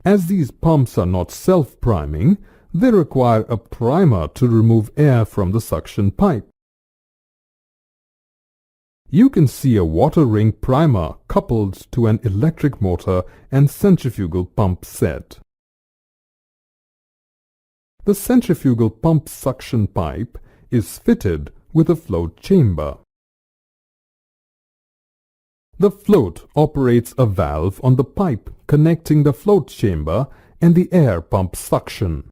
As these pumps are not self-priming, they require a primer to remove air from the suction pipe. You can see a water ring primer coupled to an electric motor and centrifugal pump set. The centrifugal pump suction pipe is fitted with a float chamber. The float operates a valve on the pipe connecting the float chamber and the air pump suction.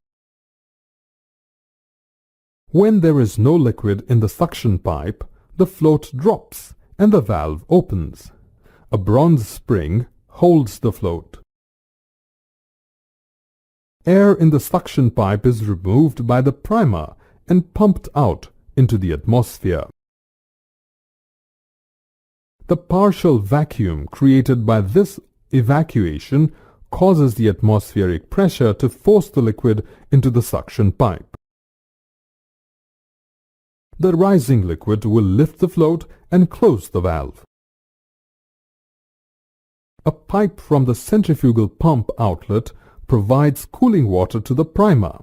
When there is no liquid in the suction pipe, the float drops and the valve opens. A bronze spring holds the float. Air in the suction pipe is removed by the primer and pumped out into the atmosphere. The partial vacuum created by this evacuation causes the atmospheric pressure to force the liquid into the suction pipe. The rising liquid will lift the float and close the valve. A pipe from the centrifugal pump outlet provides cooling water to the primer.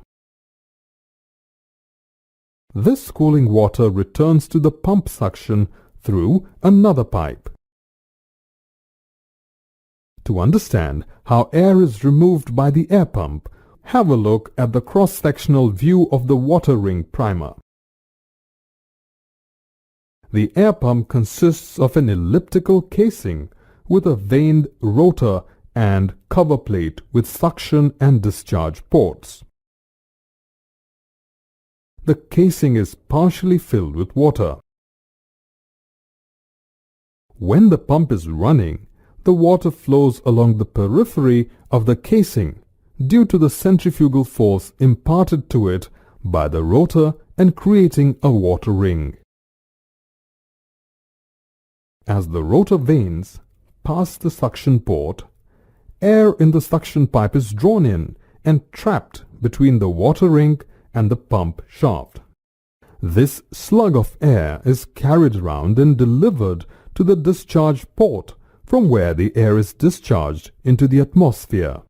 This cooling water returns to the pump suction through another pipe. To understand how air is removed by the air pump, have a look at the cross-sectional view of the water ring primer. The air pump consists of an elliptical casing with a vaned rotor and cover plate with suction and discharge ports. The casing is partially filled with water. When the pump is running, the water flows along the periphery of the casing due to the centrifugal force imparted to it by the rotor and creating a water ring. As the rotor vanes past the suction port, air in the suction pipe is drawn in and trapped between the water ring and the pump shaft. This slug of air is carried around and delivered to the discharge port, from where the air is discharged into the atmosphere.